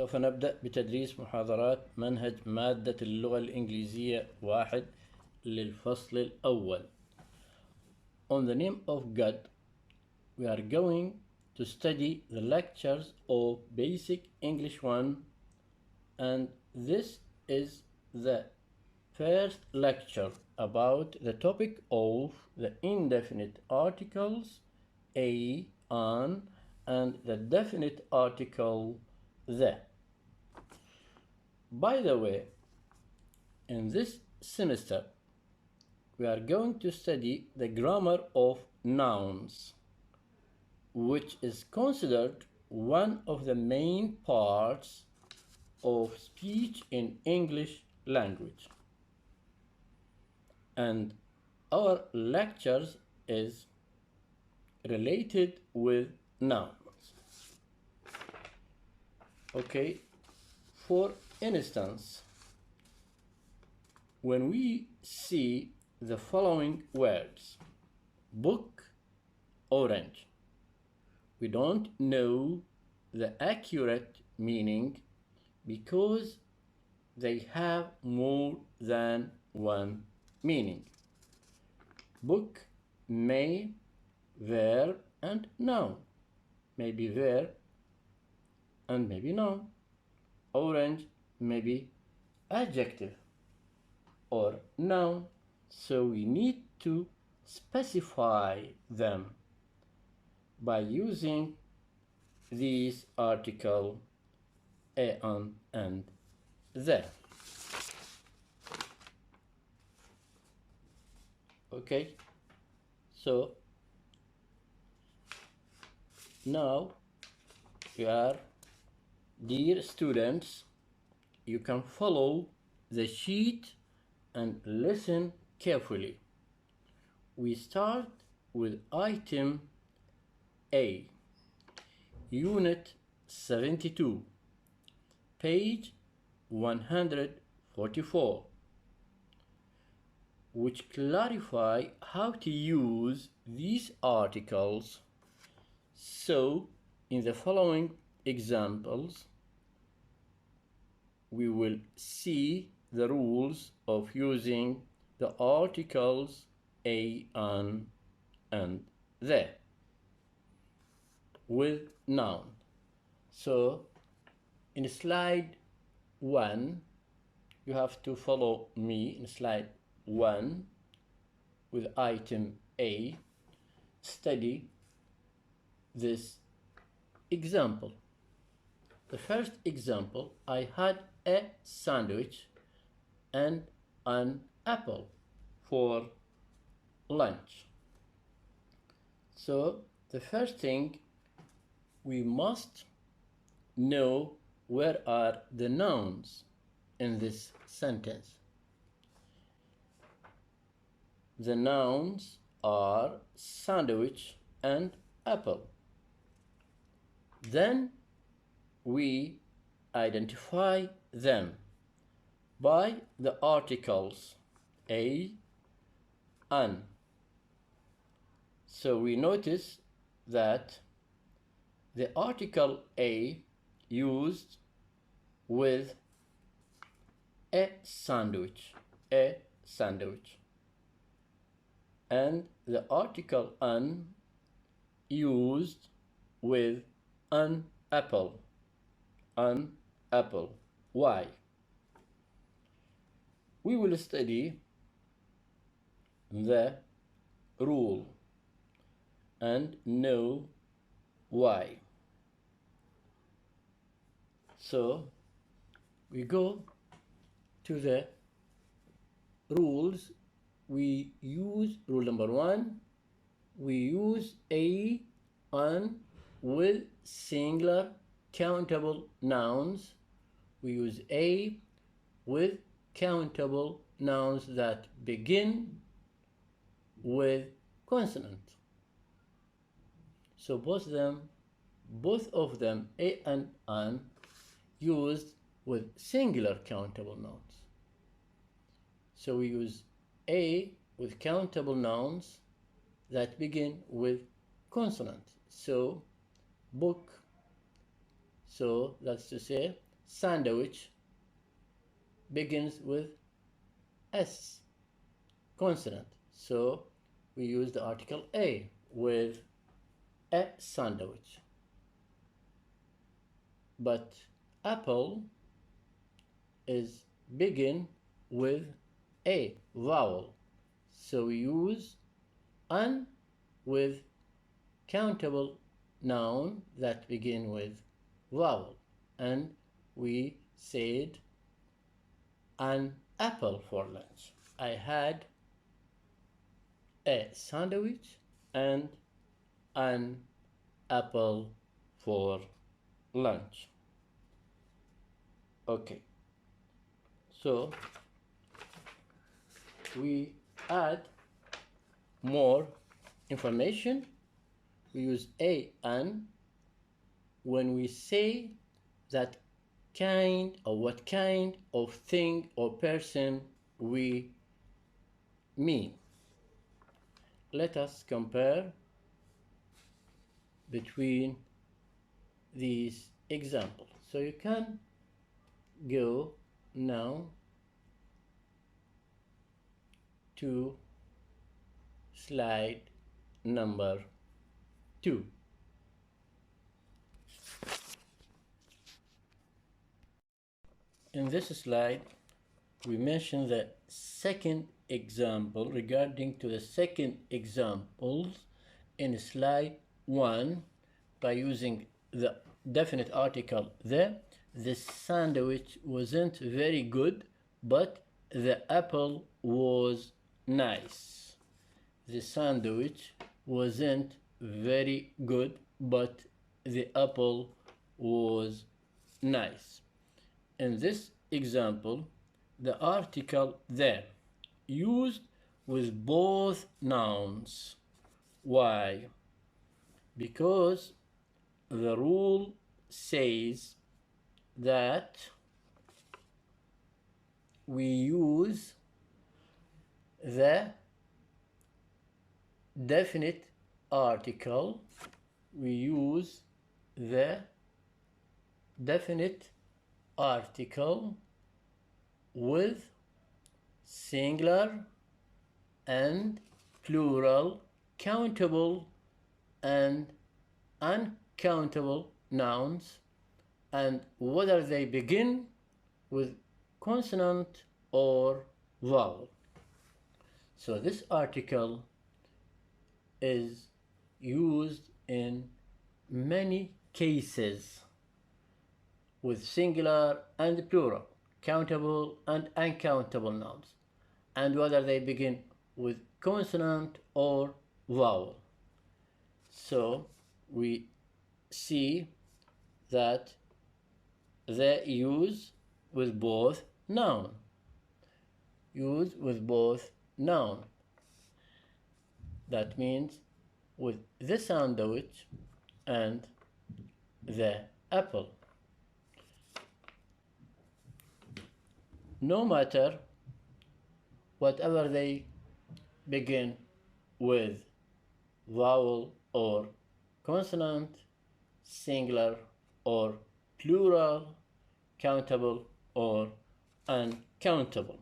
سوف نبدأ بتدريس محاضرات منهج مادة اللغة الإنجليزية 1 للفصل الأول. On the name of God, we are going to study the lectures of Basic English 1, and this is the first lecture about the topic of the indefinite articles a, an, and the definite article the. By the way, in this semester, we are going to study the grammar of nouns, which is considered one of the main parts of speech in English language. And our lectures is related with nouns. Okay, for instance, when we see the following words, book, orange, we don't know the accurate meaning because they have more than one meaning. Book may verb and noun, maybe verb and maybe noun. Orange may be adjective or noun, so we need to specify them by using these article a, an, and the. Okay, so now you are, dear students, you can follow the sheet and listen carefully. We start with item A, unit 72, page 144, which clarify how to use these articles. So, in the following examples, we will see the rules of using the articles a, an, and the with noun. So in slide 1, you have to follow me in slide 1 with item A. Study this example. The first example, I had a sandwich and an apple for lunch. So the first thing, we must know where are the nouns in this sentence. The nouns are sandwich and apple. Then we identify them by the articles a, an. So we notice that the article a used with a sandwich, and the article an used with an apple. Why? We will study the rule and know why. So we go to the rules. We use rule number 1. We use a, an with singular countable nouns. We use a with countable nouns that begin with consonant. So both of them, a and an, used with singular countable nouns. So we use a with countable nouns that begin with consonant. So book, so that's to say sandwich begins with S consonant, so we use the article a with a sandwich. But apple is begin with a vowel, so we use an with countable noun that begin with vowel, and we said an apple for lunch. I had a sandwich and an apple for lunch. Okay, so we add more information. We use a and when we say that kind or what kind of thing or person we mean. Let us compare between these examples. So you can go now to slide number 2. In this slide, we mention the second example. Regarding to the second examples in slide 1, by using the definite article the sandwich wasn't very good, but the apple was nice. The sandwich wasn't very good, but the apple was nice. In this example, the article there used with both nouns. Why? Because the rule says that we use the definite article. We use the definite article with singular and plural, countable and uncountable nouns, and whether they begin with consonant or vowel. So this article is used in many cases with singular and plural, countable and uncountable nouns, and whether they begin with consonant or vowel. So we see that they use with both noun. Use with both noun. That means with the sandwich and the apple. No matter whatever they begin with vowel or consonant, singular or plural, countable or uncountable.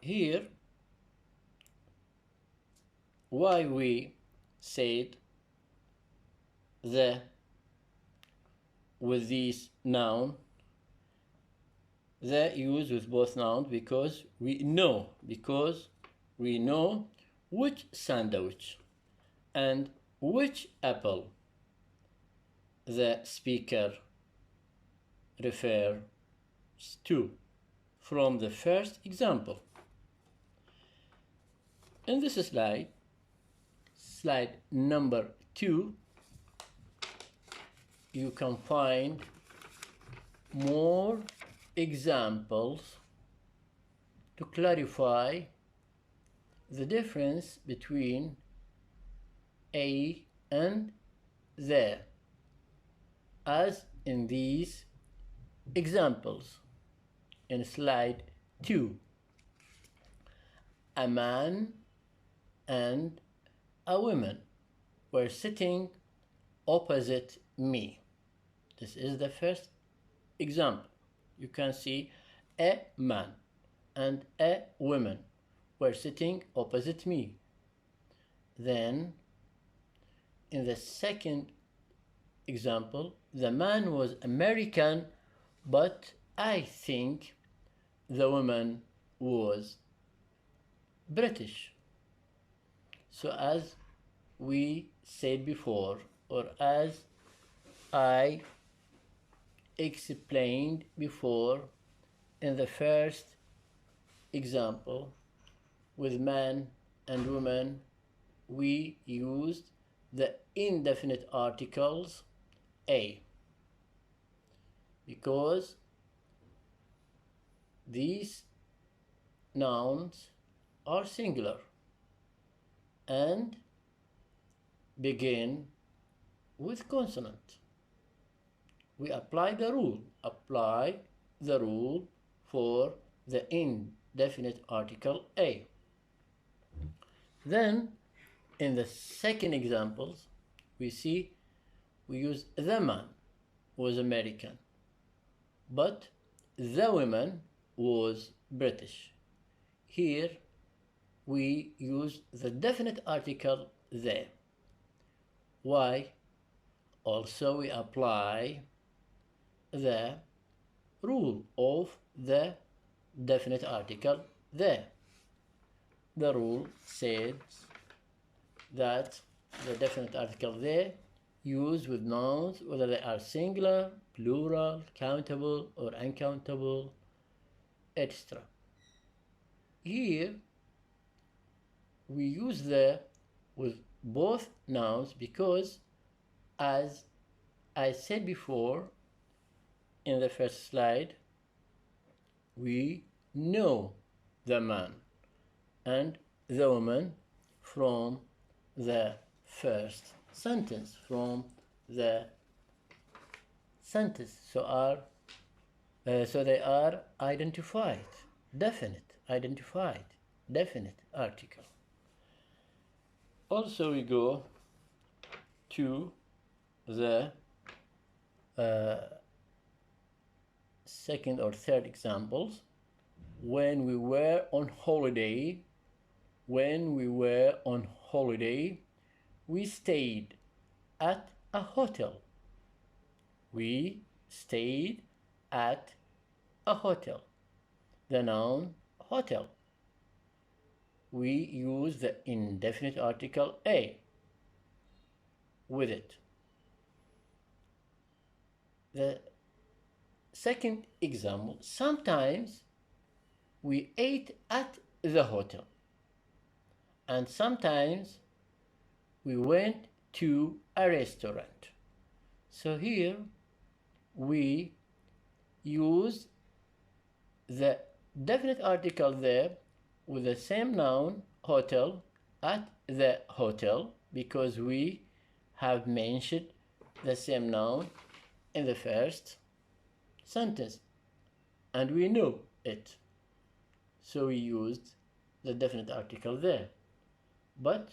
Here, why we said the with these noun, the use with both nouns, because we know which sandwich and which apple the speaker refers to from the first example. In this slide number 2, you can find more examples to clarify the difference between a and the, as in these examples. In slide 2, a man and a woman were sitting opposite me. This is the first example. You can see a man and a woman were sitting opposite me. Then, in the second example, the man was American, but I think the woman was British. So as we said before, or as I explained before in the first example, with man and woman, we used the indefinite articles a, because these nouns are singular and begin with consonant. We apply the rule for the indefinite article a. Then in the second examples, we see we use the man was American, but the woman was British. Here we use the definite article the. Why? Also we apply the rule of the definite article the. The rule says that the definite article the used with nouns, whether they are singular, plural, countable or uncountable, etc. Here we use the with both nouns because, as I said before in the first slide, we know the man and the woman from the first sentence, so they are identified, definite article. Also we go to the second or third examples. When we were on holiday, we stayed at a hotel. We stayed at a hotel. The noun hotel. We use the indefinite article a with it. The second example, sometimes we ate at the hotel, and sometimes we went to a restaurant. So here we use the definite article there with the same noun hotel at the hotel, because we have mentioned the same noun in the first sentence and we know it, so we used the definite article there. But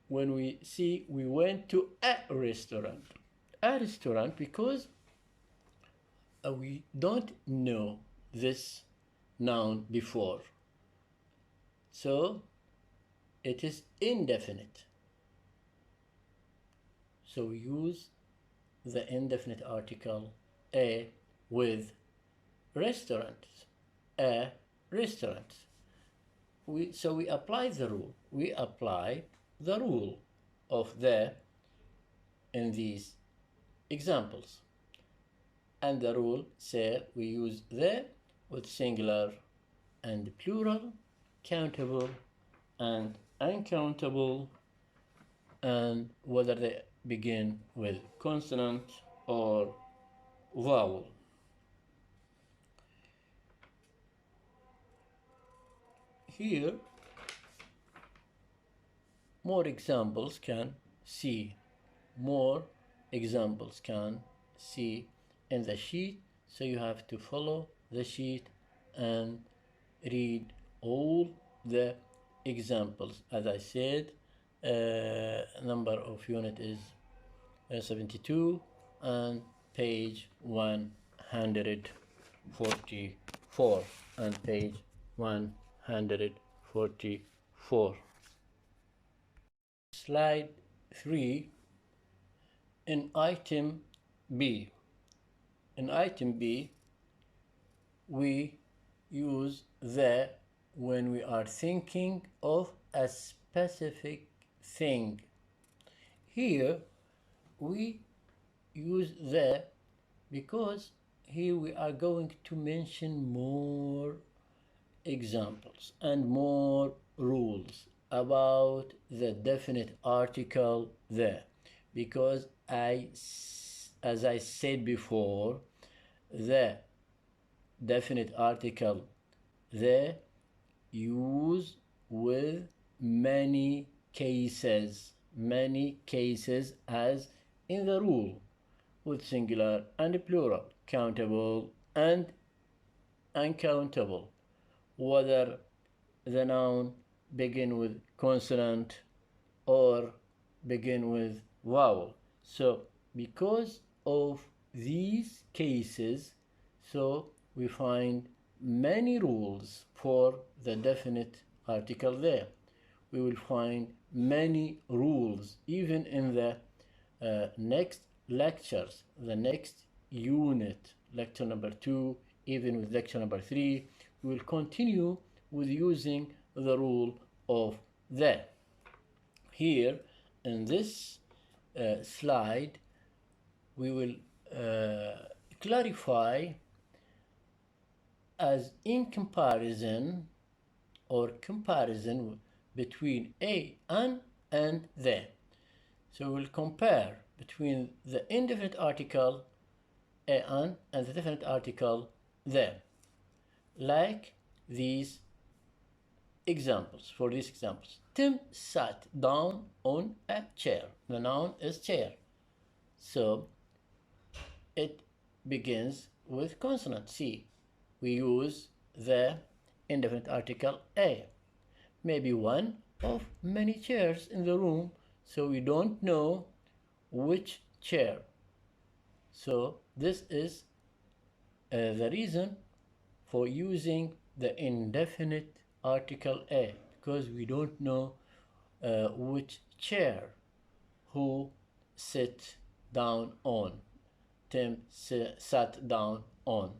when we see we went to a restaurant because we don't know this noun before, so it is indefinite, so we use the indefinite article a with restaurants, a restaurant. So we apply the rule of the in these examples, and the rule says we use the with singular and plural, countable and uncountable, and whether they begin with consonant or vowel. Here more examples can see in the sheet, so you have to follow the sheet and read all the examples. As I said, number of unit is 72 and page 144 and page 144. Slide 3 in item B. In item B, we use the when we are thinking of a specific thing. Here we use the because here we are going to mention more examples and more rules about the definite article the, because as I said before, the definite article the use with many cases as in the rule, with singular and plural, countable and uncountable, whether the noun begin with consonant or begin with vowel. So because of these cases, so we find many rules for the definite article there. We will find many rules even in the next lectures, the next unit, lecture number 2, even with lecture number 3. We will continue with using the rule of the. Here in this slide, we will clarify as in comparison between a and the. So we'll compare between the indefinite article a and the definite article the, like these examples. For these examples, Tim sat down on a chair. The noun is chair, so it begins with consonant C. We use the indefinite article a. Maybe one of many chairs in the room, so we don't know which chair. So this is the reason for using the indefinite article a, because we don't know which chair who sit down on. Tim sat down on.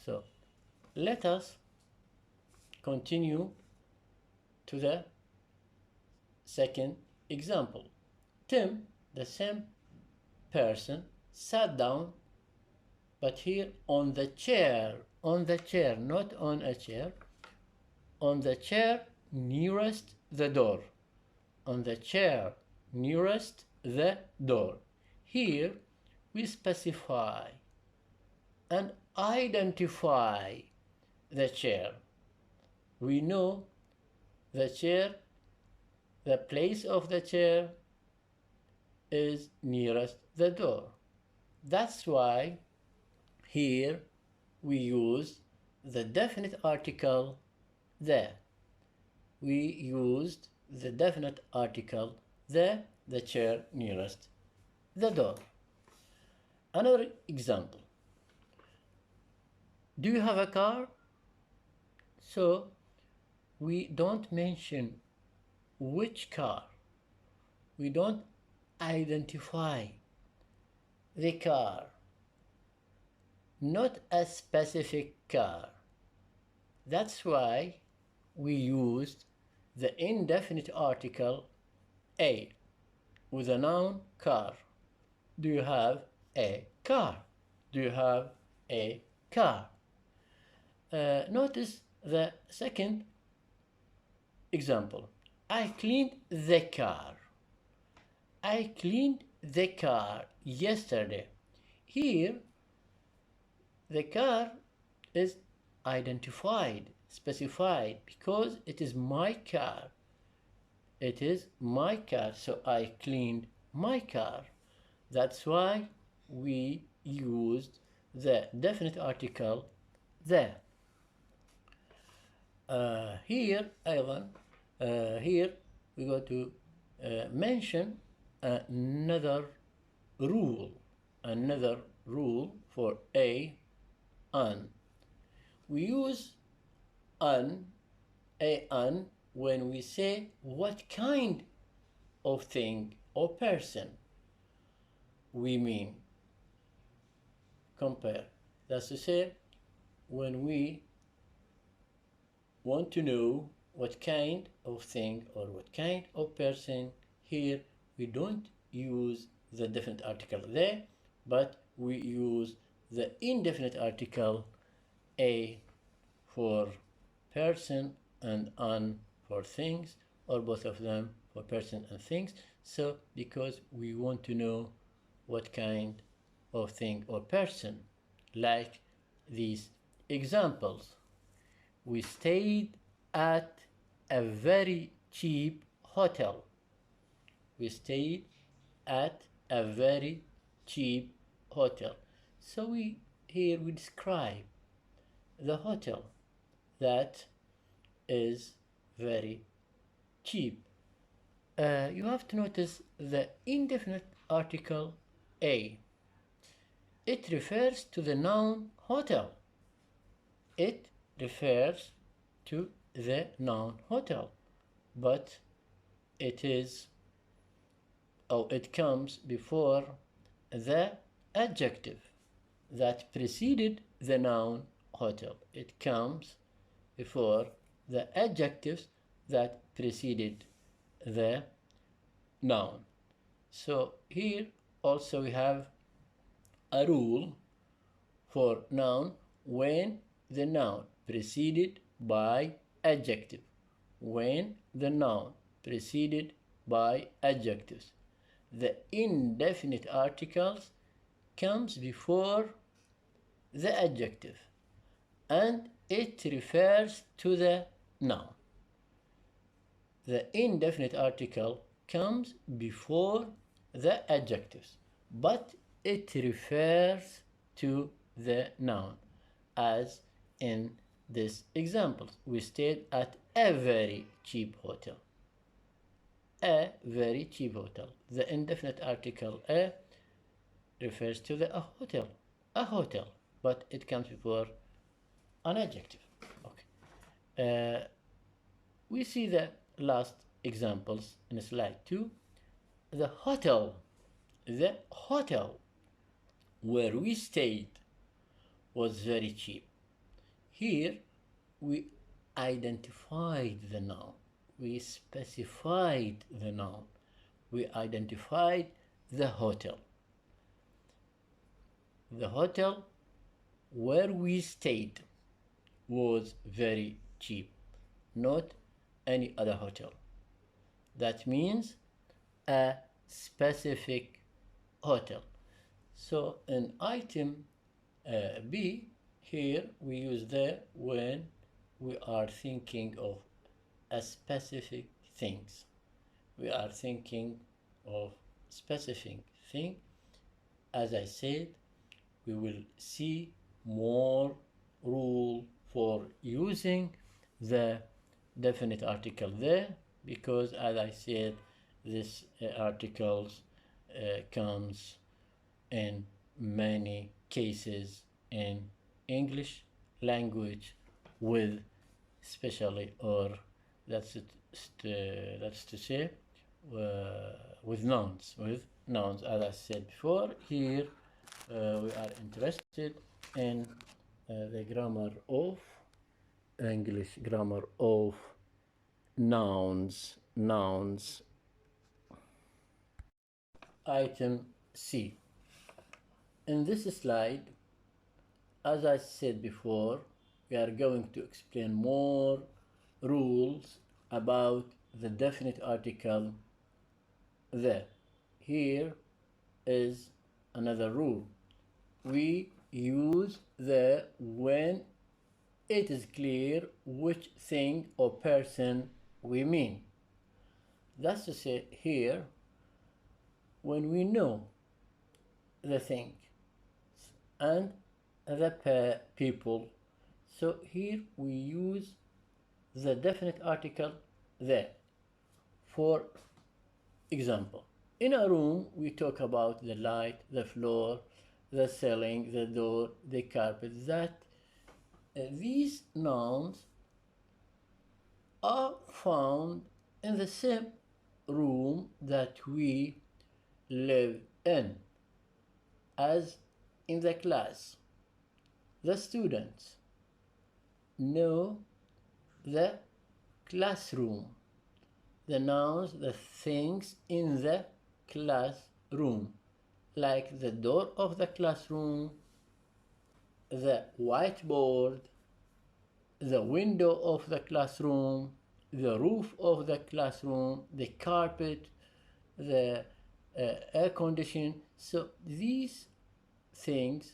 So let us continue to the second example. Tim, the same person, sat down, but here on the chair, not on a chair, on the chair nearest the door, on the chair nearest the door. Here we specify and identify the chair. We know the chair, the place of the chair is nearest the door. That's why here we use the definite article the. We used the definite article the chair nearest the door. Another example. Do you have a car? So we don't mention which car. We don't identify the car, not a specific car. That's why we used the indefinite article a with the noun car. Do you have a car? Do you have a car? Notice the second example. I cleaned the car. I cleaned the car yesterday. Here, the car is identified, specified, because it is my car. It is my car, so I cleaned my car. That's why we used the definite article the. Here we go to mention another rule rule for a, an. We use an, when we say what kind of thing or person we mean. Compare. That's to say, when we want to know what kind of thing or what kind of person, here we don't use the definite article there, but we use the indefinite article a for person and an for things, or both of them for person and things. So because we want to know what kind of thing or person, like these examples. We stayed at a very cheap hotel. We stayed at a very cheap hotel. So here we describe the hotel that is very cheap. You have to notice the indefinite article a. It refers to the noun hotel. It refers to the noun hotel, but it comes before the adjective that preceded the noun hotel. It comes before the adjectives that preceded the noun. So here also we have a rule for noun when the noun preceded by adjective. When the noun preceded by adjectives, the indefinite articles comes before the adjective and it refers to the noun. The indefinite article comes before the adjectives, but it refers to the noun, as in this example. We stayed at a very cheap hotel. A very cheap hotel. The indefinite article a refers to a hotel, but it comes before an adjective. Okay. We see the last examples in slide 2. The hotel where we stayed was very cheap. Here we identified the noun. We specified the noun. We identified the hotel. The hotel where we stayed was very cheap, not any other hotel. That means a specific hotel. So in item B, here we use the when we are thinking of a specific things. We are thinking of specific thing. As I said, we will see more rule for using the definite article there, because as I said, this articles comes in many cases in English language with especially, or that's to say, with nouns. As I said before, here we are interested in the grammar of English grammar of nouns. Item C. In this slide, as I said before, we are going to explain more rules about the definite article the. Here is another rule. We use the when it is clear which thing or person we mean. That's to say, here, when we know the thing and the people, so here we use the definite article the. For example, in a room we talk about the light, the floor, the ceiling, the door, the carpet, that these nouns are found in the same room that we live in, as in the class. The students know the classroom. The nouns, the things in the classroom, like the door of the classroom, the whiteboard, the window of the classroom, the roof of the classroom, the carpet, the air condition. So these things,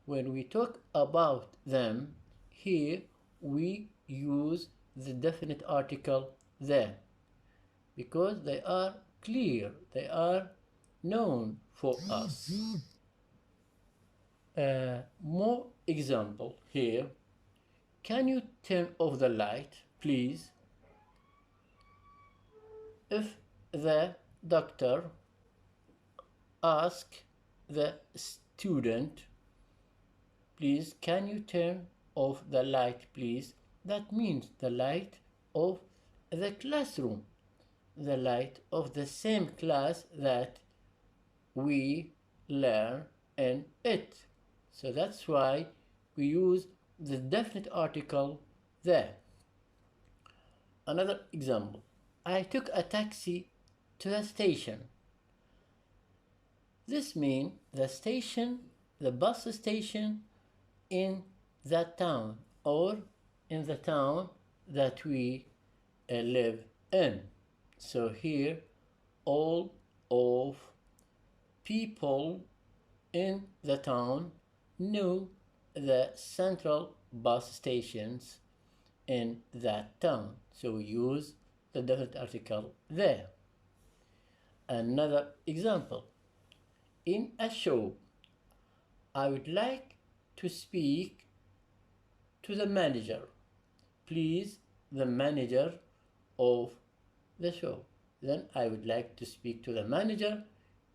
when we talk about them, here we use the definite article there, because they are clear, they are known for us. More example here. Can you turn off the light, please? If the doctor asks the student, please, can you turn off the light, please? That means the light of the classroom, the light of the same class that we learn in it. So that's why we use the definite article there. Another example. I took a taxi to the station. This means the station, the bus station in that town, or in the town that we live in. So here, all of people in the town knew the central bus stations in that town. So we use the definite article there. Another example. In a show, I would like to speak to the manager. Please, the manager of the show. Then I would like to speak to the manager.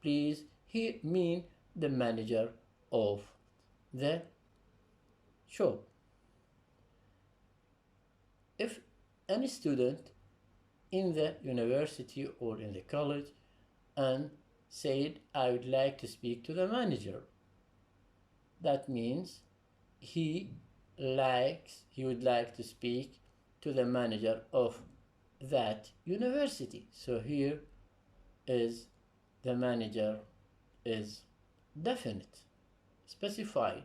Please, he mean the manager of the show. If any student in the university or in the college and said, I would like to speak to the manager, that means he would like to speak to the manager of that university. So here is the manager is definite, specified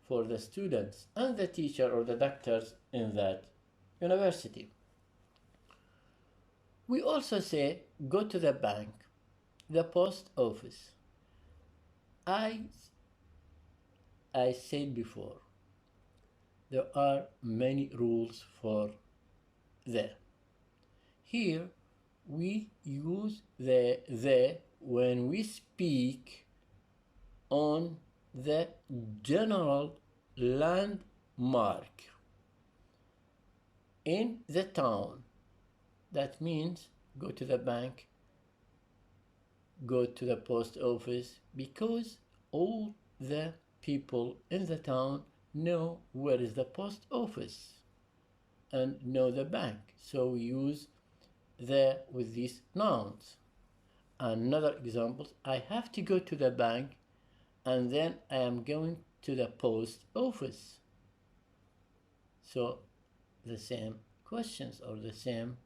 for the students and the teacher or the doctors in that university. We also say go to the bank, the post office. I said before, there are many rules for there. Here we use the when we speak on the general landmark in the town. That means go to the bank, go to the post office, because all the people in the town know where is the post office and know the bank. So we use the with these nouns. Another example, I have to go to the bank and then I am going to the post office. So the same questions or the same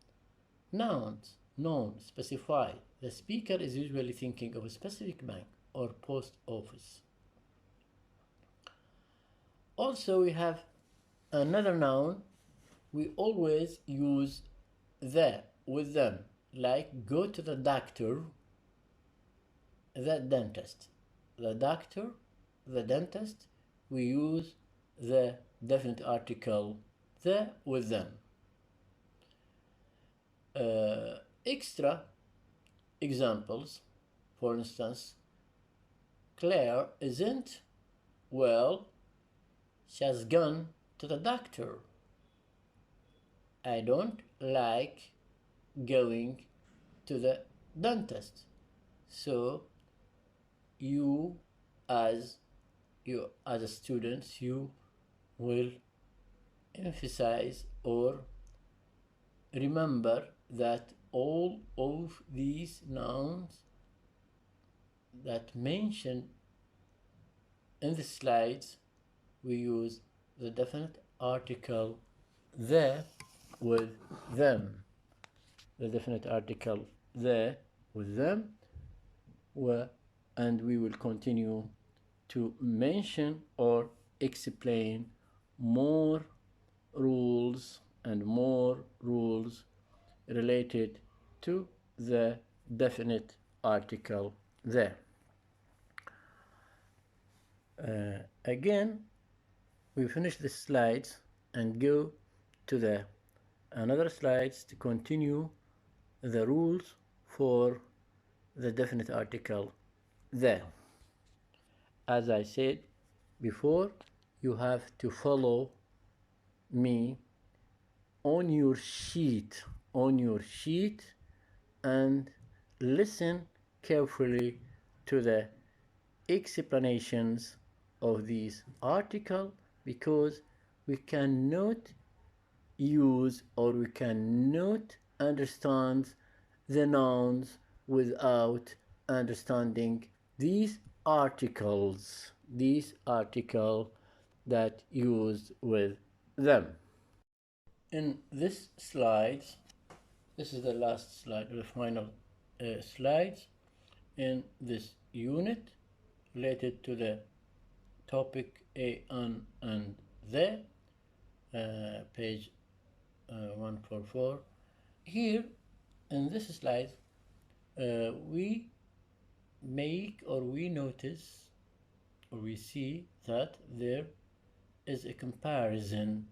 nouns, known, specified. The speaker is usually thinking of a specific bank or post office. Also, we have another noun. We always use the with them, like go to the doctor, the dentist. The doctor, the dentist, we use the definite article the with them. Extra examples, for instance, Claire isn't well, she has gone to the doctor. I don't like going to the dentist. So you as you as a student, you will emphasize or remember that all of these nouns that mentioned in the slides, we use the definite article the with them. The definite article the with them, and we will continue to mention or explain more rules and more rules related to the definite article the. Again, we finish the slides and go to the another slides to continue the rules for the definite article the. As I said before, you have to follow me on your sheet and listen carefully to the explanations of these articles, because we cannot use or we cannot understand the nouns without understanding these articles that used with them. In this slides, this is the last slide, the final slides in this unit related to the topic a, an, and the, page 144. Here in this slide, we make or we notice or we see that there is a comparison,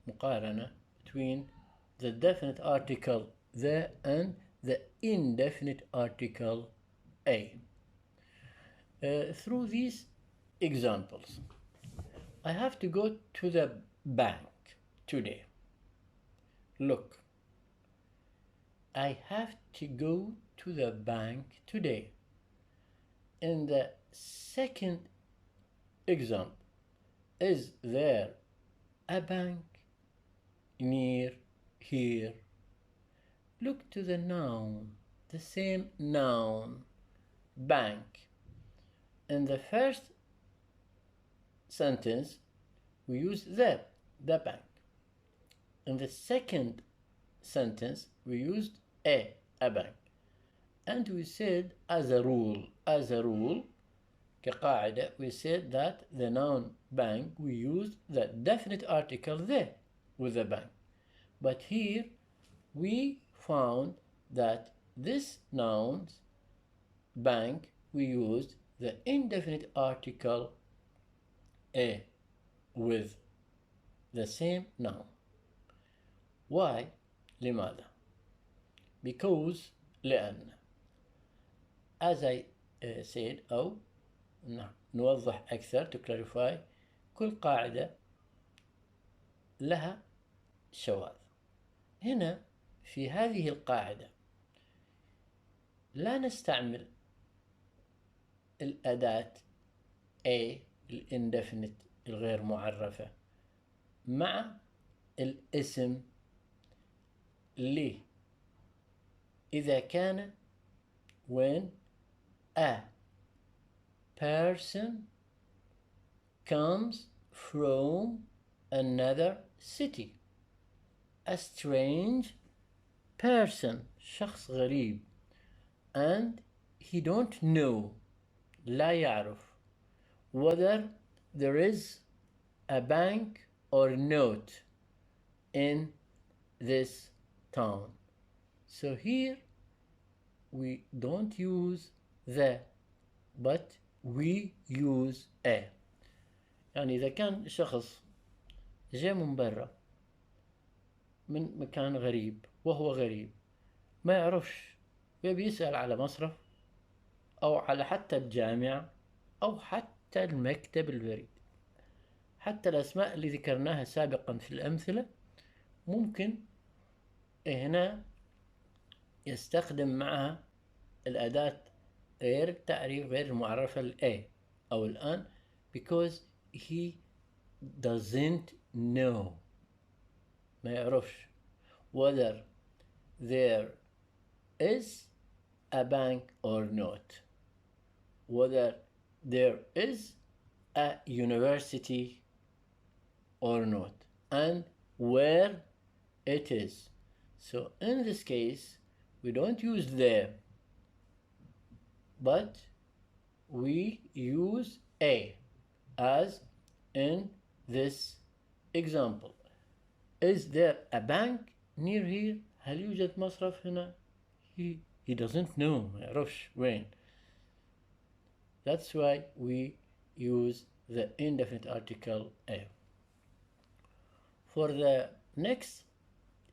مقارنة, between the definite article the and the indefinite article a. Through these examples, I have to go to the bank today. Look, I have to go to the bank today. In the second example, is there a bank near here? Look to the noun, the same noun, bank. In the first sentence, we use the bank. In the second sentence, we used a bank. And we said as a rule, كقاعدة, we said that the noun bank, we used the definite article the with the bank. But here, we found that this noun bank, we used the indefinite article a with the same noun. Why? لماذا? Because لأن. As I said, أو نوضح أكثر to clarify, كل قاعدة لها شواذ. هنا في هذه القاعدة لا نستعمل الأداة a الانdefinite الغير معرفة مع الاسم لي إذا كان when a person comes from another city. A strange person, شخص غريب, and he don't know, لا يعرف, whether there is a bank or not in this town. So here we don't use the, but we use a. يعني إذا كان شخص جاء من برا من مكان غريب وهو غريب ما يعرفش، يبي يسأل على مصرف أو على حتى الجامعة أو حتى المكتب البريد، حتى الأسماء اللي ذكرناها سابقا في الأمثلة ممكن هنا يستخدم معها الأداة غير التعريف غير المعرفة ال A أو الآن because he doesn't know. ما يعرفش whether there is a bank or not, whether there is a university or not, and where it is. So in this case, we don't use there, but we use a, as in this example. Is there a bank near here? هل يوجد مصرف هنا؟ He doesn't know. ما يعرفش وين. That's why we use the indefinite article a. For the next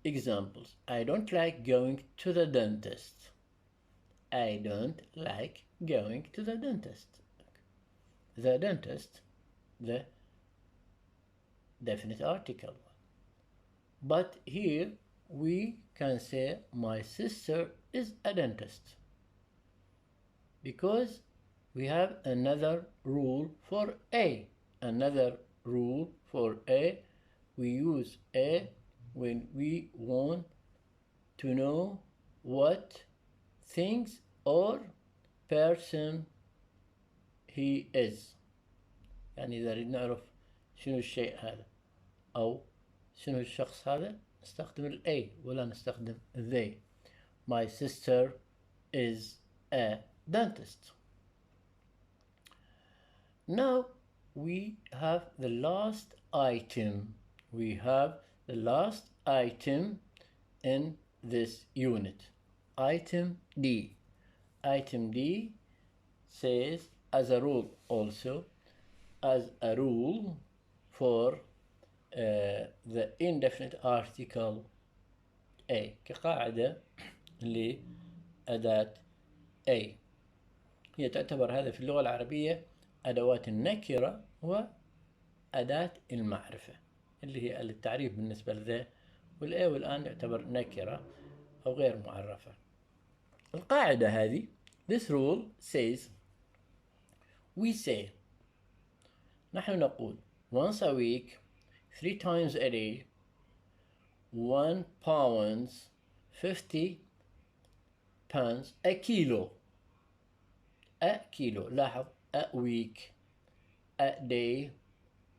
examples, I don't like going to the dentist. I don't like going to the dentist. The dentist, the definite article. But here we can say my sister is a dentist, because we have another rule for a. Another rule for a, we use a when we want to know what things or person he is. يعني إذا نريد نعرف شنو الشيء هذا أو شنو الشخص هذا نستخدم ال A ولا نستخدم they. My sister is a dentist. Now we have the last item. We have the last item in this unit. Item D. Item D says, as a rule also, as a rule for the indefinite article A، كقاعدة لأداة A. هي تعتبر هذا في اللغة العربية أدوات النكرة وأداة المعرفة، اللي هي التعريف بالنسبة لذا، والA والآن يعتبر نكرة أو غير معرفة. القاعدة هذه this rule says we say نحن نقول once a week 3 times a day 1 pounds 50 pence a kilo. A kilo. لاحظ a week a day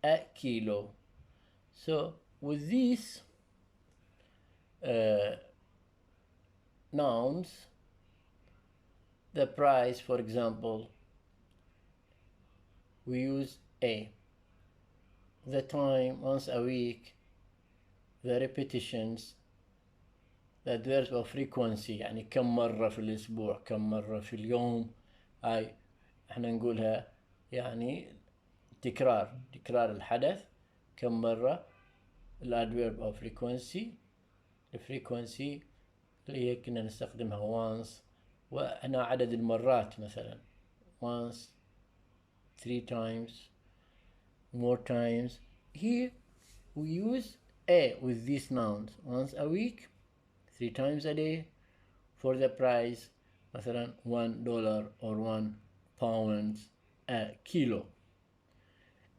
a kilo. So with these nouns, the price, for example, we use a. The time, once a week. The repetitions, the adverbs of frequency، يعني كم مرة في الأسبوع، كم مرة في اليوم. هاي احنا نقولها يعني تكرار الحدث، كم مرة. الادverb of frequency، الفريكونسي اللي هي كنا نستخدمها once، وهنا عدد المرات مثلا once 3 times more times. Here we use a with these nouns once a week 3 times a day for the price مثلا $1 or 1 pound a kilo.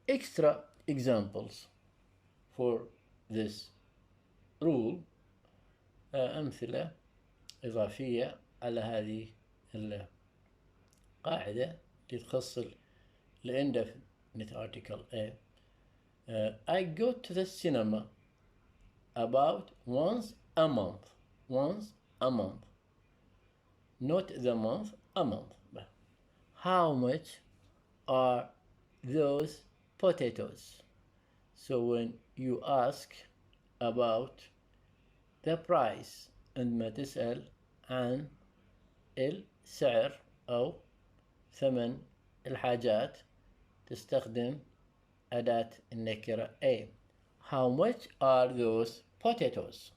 Extra examples for this rule، أمثلة إضافية على هذه القاعدة اللي تخص indefinite article A. I go to the cinema about once a month. Once a month. Not the month, a month. How much are those potatoes? So when you ask about the price عندما تسأل عن السعر أو ثمن الحاجات تستخدم أداة النكرة A. How much are those potatoes?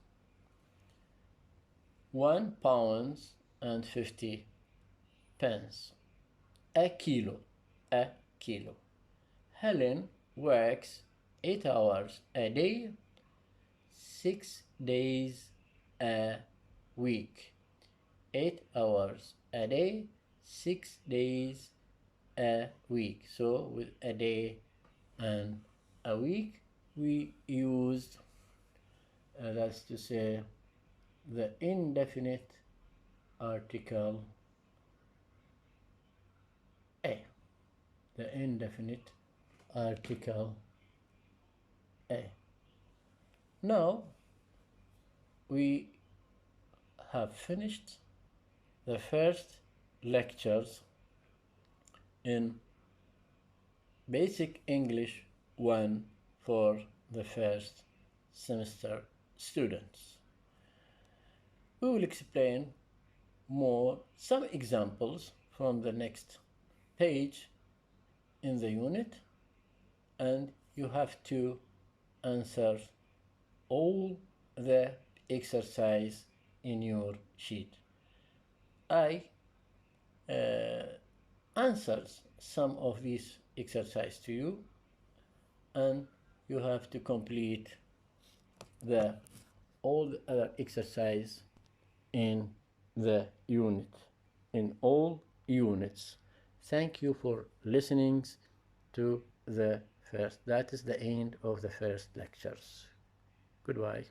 1 pound and 50 pence. A kilo. A kilo. Helen works 8 hours a day, 6 days a week. 8 hours a day, 6 days a week. So with a day and a week, we used, that's to say, the indefinite article a. The indefinite article a. Now we have finished the first lectures in Basic English 1 for the first semester students. We will explain more some examples from the next page in the unit, and you have to answer all the exercise in your sheet. I answers some of these exercise to you, and you have to complete the all the other exercise in the unit, in all units. Thank you for listening to the first. That is the end of the first lectures. Goodbye.